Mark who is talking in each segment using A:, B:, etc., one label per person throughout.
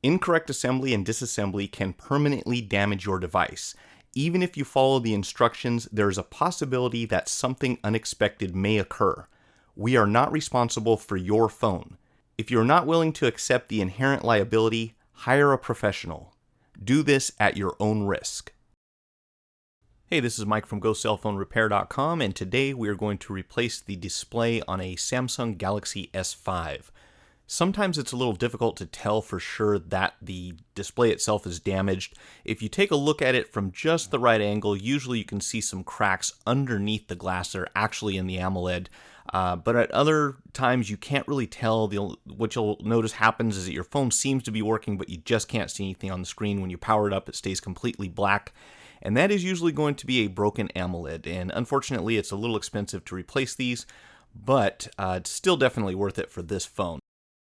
A: Incorrect assembly and disassembly can permanently damage your device. Even if you follow the instructions, there is a possibility that something unexpected may occur. We are not responsible for your phone. If you're not willing to accept the inherent liability, hire a professional. Do this at your own risk. Hey, this is Mike from GoCellPhoneRepair.com, and today we are going to replace the display on a Samsung Galaxy S5. Sometimes it's a little difficult to tell for sure that the display itself is damaged. If you take a look at it from just the right angle, usually you can see some cracks underneath the glass that are actually in the AMOLED. But at other times you can't really tell. What you'll notice happens is that your phone seems to be working, but you just can't see anything on the screen. When you power it up, it stays completely black. And that is usually going to be a broken AMOLED. And unfortunately, it's a little expensive to replace these, but it's still definitely worth it for this phone.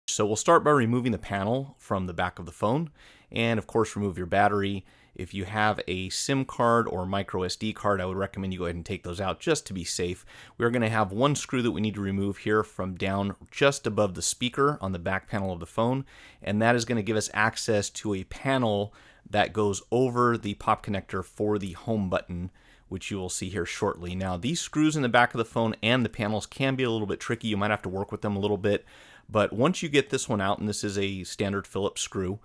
A: So we'll start by removing the panel from the back of the phone, and of course remove your battery. If you have a SIM card or micro SD card, I would recommend you go ahead and take those out just to be safe. We're going to have one screw that we need to remove here from down just above the speaker on the back panel of the phone, and that is going to give us access to a panel that goes over the pop connector for the home button, which you will see here shortly. Now, these screws in the back of the phone and the panels can be a little bit tricky. You might have to work with them a little bit. But once you get this one out, and this is a standard Phillips screw,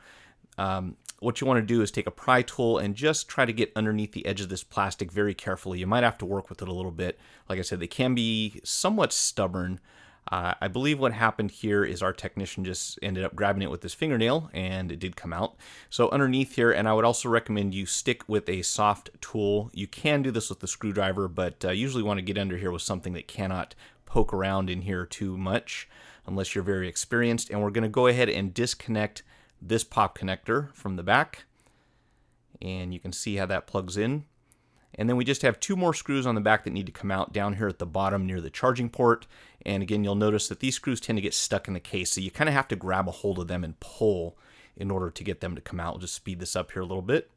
A: what you want to do is take a pry tool and just try to get underneath the edge of this plastic very carefully. You might have to work with it a little bit. Like I said, they can be somewhat stubborn. I believe what happened here is our technician just ended up grabbing it with his fingernail, and it did come out. So underneath here, and I would also recommend you stick with a soft tool. You can do this with the screwdriver, but usually want to get under here with something that cannot poke around in here too much, unless you're very experienced. And we're going to go ahead and disconnect this pop connector from the back, and you can see how that plugs in. And then we just have two more screws on the back that need to come out down here at the bottom near the charging port. And again, you'll notice that these screws tend to get stuck in the case, so you kind of have to grab a hold of them and pull in order to get them to come out. We'll just speed this up here a little bit.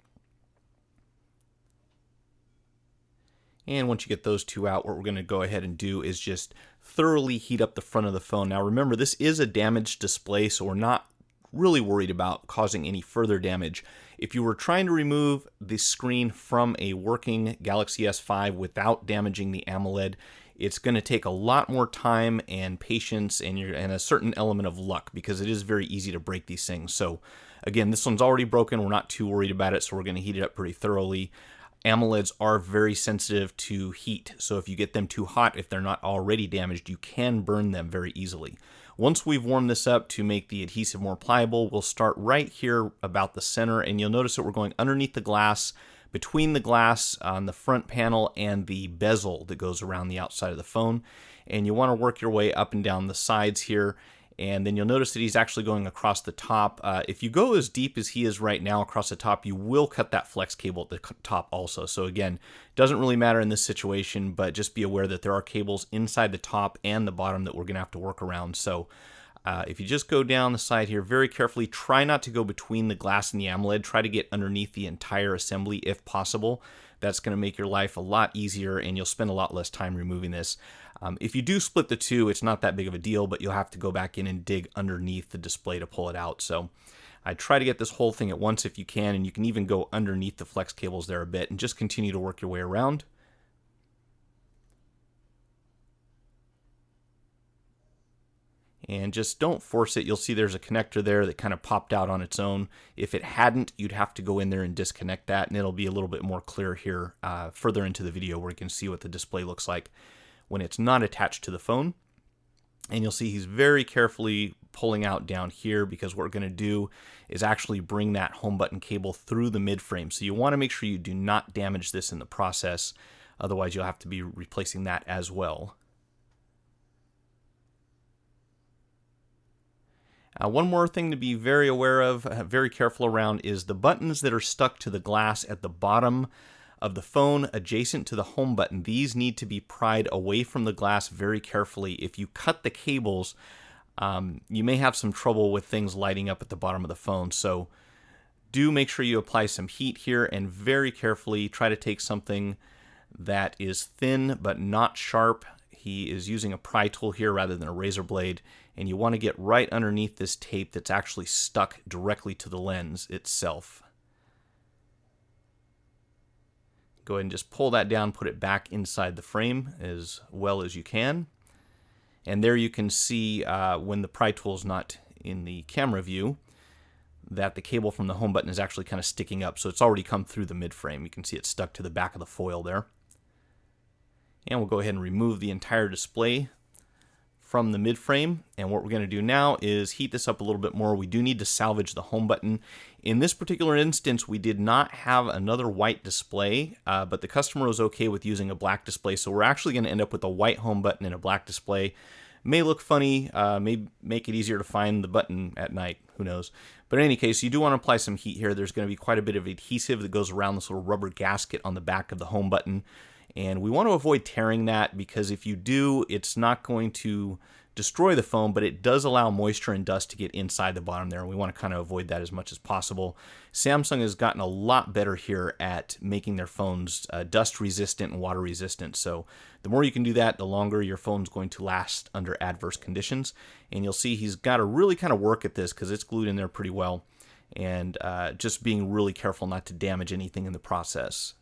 A: And once you get those two out, what we're going to go ahead and do is just thoroughly heat up the front of the phone. Now remember, this is a damaged display, so we're not really worried about causing any further damage. If you were trying to remove the screen from a working Galaxy S5 without damaging the AMOLED, it's going to take a lot more time and patience and a certain element of luck, because it is very easy to break these things. So again, this one's already broken. We're not too worried about it, so we're going to heat it up pretty thoroughly. AMOLEDs are very sensitive to heat, so if you get them too hot, if they're not already damaged, you can burn them very easily. Once we've warmed this up to make the adhesive more pliable, we'll start right here about the center, and you'll notice that we're going underneath the glass, between the glass on the front panel and the bezel that goes around the outside of the phone. And you want to work your way up and down the sides here. And then you'll notice that he's actually going across the top. If you go as deep as he is right now across the top, you will cut that flex cable at the top also. So again, it doesn't really matter in this situation, but just be aware that there are cables inside the top and the bottom that we're going to have to work around. So if you just go down the side here very carefully, try not to go between the glass and the AMOLED. Try to get underneath the entire assembly if possible. That's going to make your life a lot easier, and you'll spend a lot less time removing this. If you do split the two, it's not that big of a deal, but you'll have to go back in and dig underneath the display to pull it out. So I try to get this whole thing at once if you can, and you can even go underneath the flex cables there a bit and just continue to work your way around. And just don't force it. You'll see there's a connector there that kind of popped out on its own. If it hadn't, you'd have to go in there and disconnect that, and it'll be a little bit more clear here further into the video where you can see what the display looks like when it's not attached to the phone. And you'll see he's very carefully pulling out down here, because what we're going to do is actually bring that home button cable through the mid frame. So you want to make sure you do not damage this in the process. Otherwise, you'll have to be replacing that as well. One more thing to be very aware of, very careful around, is the buttons that are stuck to the glass at the bottom of the phone adjacent to the home button. These need to be pried away from the glass very carefully. If you cut the cables, you may have some trouble with things lighting up at the bottom of the phone. So do make sure you apply some heat here, and very carefully try to take something that is thin but not sharp. He is using a pry tool here rather than a razor blade, and you want to get right underneath this tape that's actually stuck directly to the lens itself. Go ahead and just pull that down, put it back inside the frame as well as you can. And there you can see when the pry tool is not in the camera view that the cable from the home button is actually kind of sticking up. So it's already come through the mid frame. You can see it's stuck to the back of the foil there. And we'll go ahead and remove the entire display from the mid frame. And what we're going to do now is heat this up a little bit more. We do need to salvage the home button. In this particular instance, we did not have another white display, but the customer was okay with using a black display. So we're actually going to end up with a white home button and a black display. May look funny, may make it easier to find the button at night, who knows. But in any case, you do want to apply some heat here. There's going to be quite a bit of adhesive that goes around this little rubber gasket on the back of the home button. And we want to avoid tearing that, because if you do, it's not going to destroy the phone, but it does allow moisture and dust to get inside the bottom there, and we want to kind of avoid that as much as possible. Samsung has gotten a lot better here at making their phones dust resistant and water resistant, so the more you can do that, the longer your phone's going to last under adverse conditions. And you'll see he's got to really kind of work at this because it's glued in there pretty well, and just being really careful not to damage anything in the process.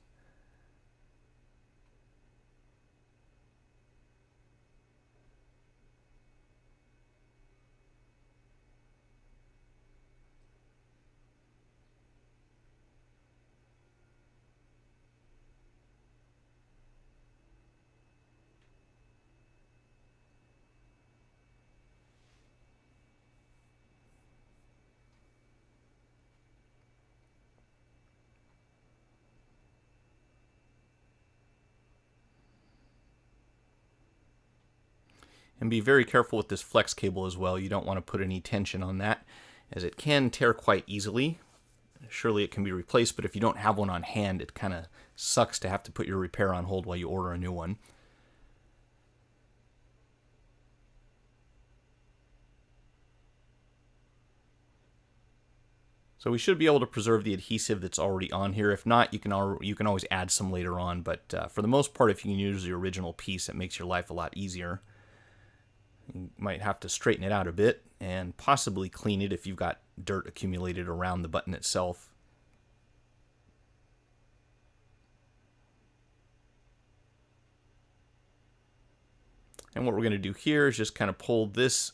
A: And be very careful with this flex cable as well. You don't want to put any tension on that, as it can tear quite easily. Surely it can be replaced, but if you don't have one on hand, it kind of sucks to have to put your repair on hold while you order a new one. So we should be able to preserve the adhesive that's already on here. If not, you can always add some later on, but for the most part, if you can use the original piece, it makes your life a lot easier. You might have to straighten it out a bit and possibly clean it if you've got dirt accumulated around the button itself. And what we're going to do here is just kind of pull this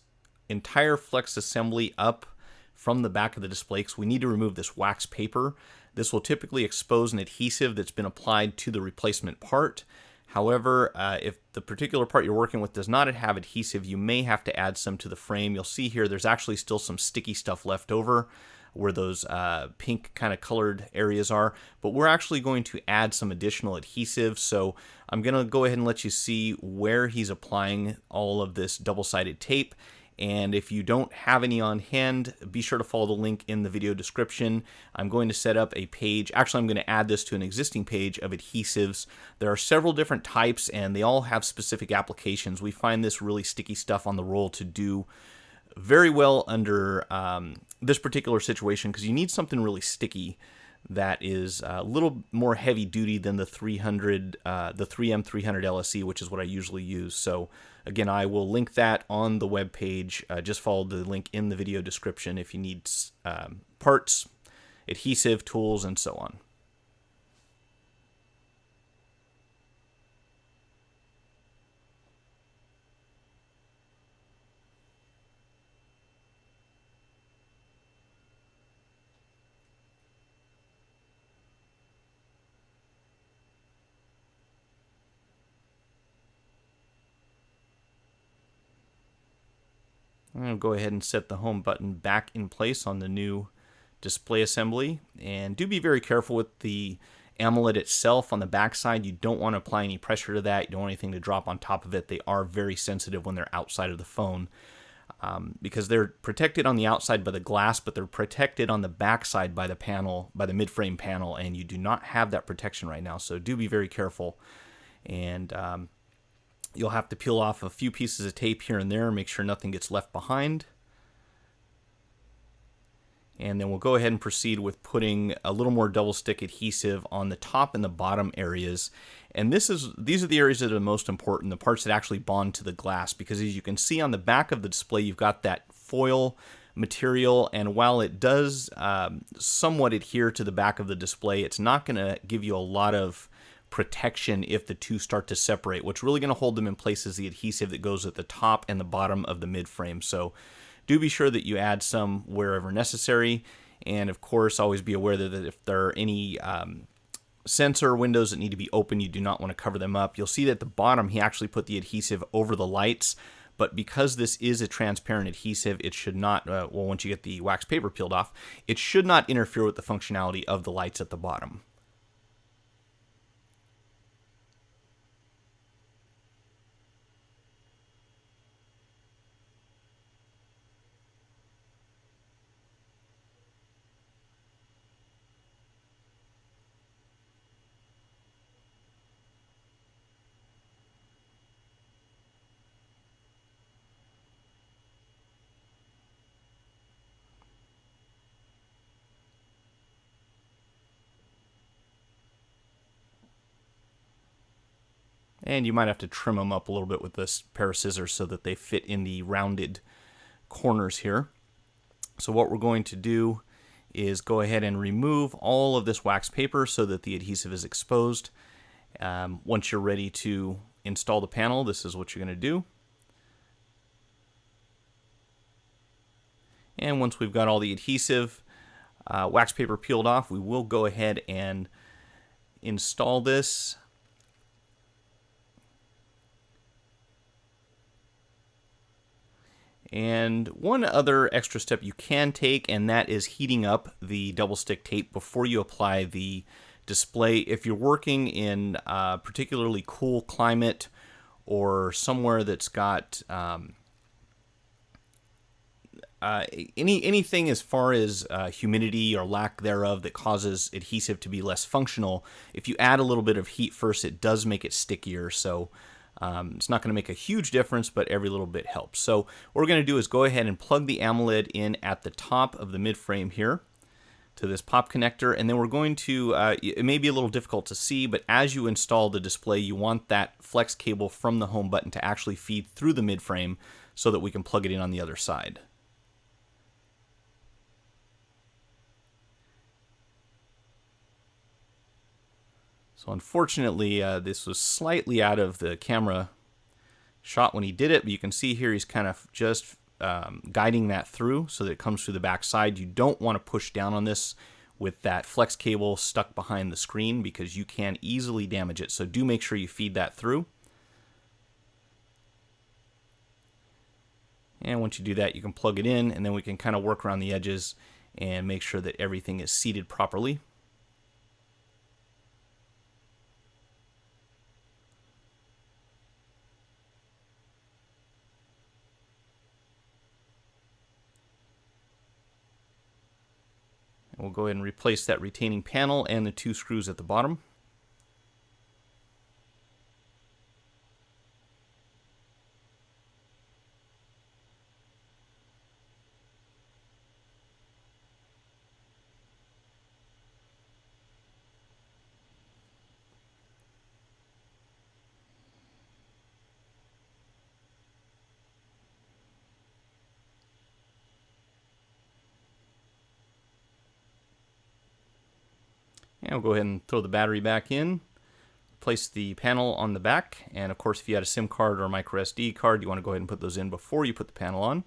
A: entire flex assembly up from the back of the display, because we need to remove this wax paper. This will typically expose an adhesive that's been applied to the replacement part. However, if the particular part you're working with does not have adhesive, you may have to add some to the frame. You'll see here there's actually still some sticky stuff left over where those pink kind of colored areas are, but we're actually going to add some additional adhesive. So I'm going to go ahead and let you see where he's applying all of this double-sided tape. And if you don't have any on hand, be sure to follow the link in the video description. I'm going to set up a page. Actually, I'm going to add this to an existing page of adhesives. There are several different types, and they all have specific applications. We find this really sticky stuff on the roll to do very well under this particular situation, because you need something really sticky that is a little more heavy duty than the 3M 300 LSE, which is what I usually use. So again, I will link that on the web page. Just follow the link in the video description if you need parts, adhesive, tools, and so on. I'm going to go ahead and set the home button back in place on the new display assembly. And do be very careful with the AMOLED itself on the back side. You don't want to apply any pressure to that. You don't want anything to drop on top of it. They are very sensitive when they're outside of the phone because they're protected on the outside by the glass, but they're protected on the back side by the panel, by the mid-frame panel, and you do not have that protection right now. So do be very careful. And you'll have to peel off a few pieces of tape here and there and make sure nothing gets left behind. And then we'll go ahead and proceed with putting a little more double stick adhesive on the top and the bottom areas. And these are the areas that are the most important, the parts that actually bond to the glass, because as you can see on the back of the display, you've got that foil material, and while it does somewhat adhere to the back of the display, it's not going to give you a lot of protection if the two start to separate. What's really going to hold them in place is the adhesive that goes at the top and the bottom of the mid frame. So do be sure that you add some wherever necessary, and of course always be aware that if there are any sensor windows that need to be open, you do not want to cover them up. You'll see that at the bottom he actually put the adhesive over the lights, but because this is a transparent adhesive, it should not, well, once you get the wax paper peeled off, it should not interfere with the functionality of the lights at the bottom. And you might have to trim them up a little bit with this pair of scissors so that they fit in the rounded corners here. So what we're going to do is go ahead and remove all of this wax paper so that the adhesive is exposed. Once you're ready to install the panel, this is what you're going to do. And once we've got all the adhesive wax paper peeled off, we will go ahead and install this. And one other extra step you can take, and that is heating up the double stick tape before you apply the display. If you're working in a particularly cool climate or somewhere that's got anything as far as humidity or lack thereof that causes adhesive to be less functional, if you add a little bit of heat first, it does make it stickier. So it's not going to make a huge difference, but every little bit helps. So what we're going to do is go ahead and plug the AMOLED in at the top of the mid frame here to this pop connector, and then we're going to, it may be a little difficult to see, but as you install the display, you want that flex cable from the home button to actually feed through the mid frame so that we can plug it in on the other side. So unfortunately, this was slightly out of the camera shot when he did it, but you can see here he's kind of just guiding that through so that it comes through the back side. You don't want to push down on this with that flex cable stuck behind the screen because you can easily damage it. So do make sure you feed that through. And once you do that, you can plug it in, and then we can kind of work around the edges and make sure that everything is seated properly. We'll go ahead and replace that retaining panel and the two screws at the bottom. And we'll go ahead and throw the battery back in, place the panel on the back, and of course if you had a SIM card or a micro SD card, you want to go ahead and put those in before you put the panel on.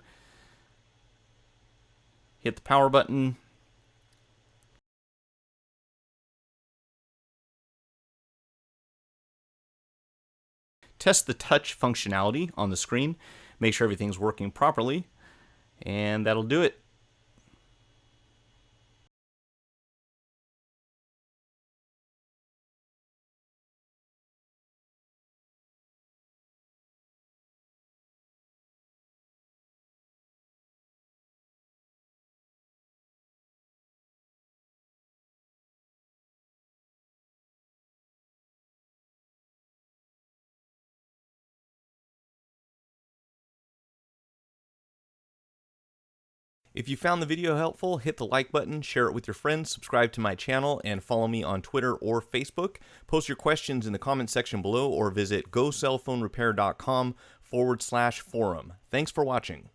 A: Hit the power button. Test the touch functionality on the screen. Make sure everything's working properly, and that'll do it. If you found the video helpful, hit the like button, share it with your friends, subscribe to my channel, and follow me on Twitter or Facebook. Post your questions in the comment section below or visit gocellphonerepair.com/forum. Thanks for watching.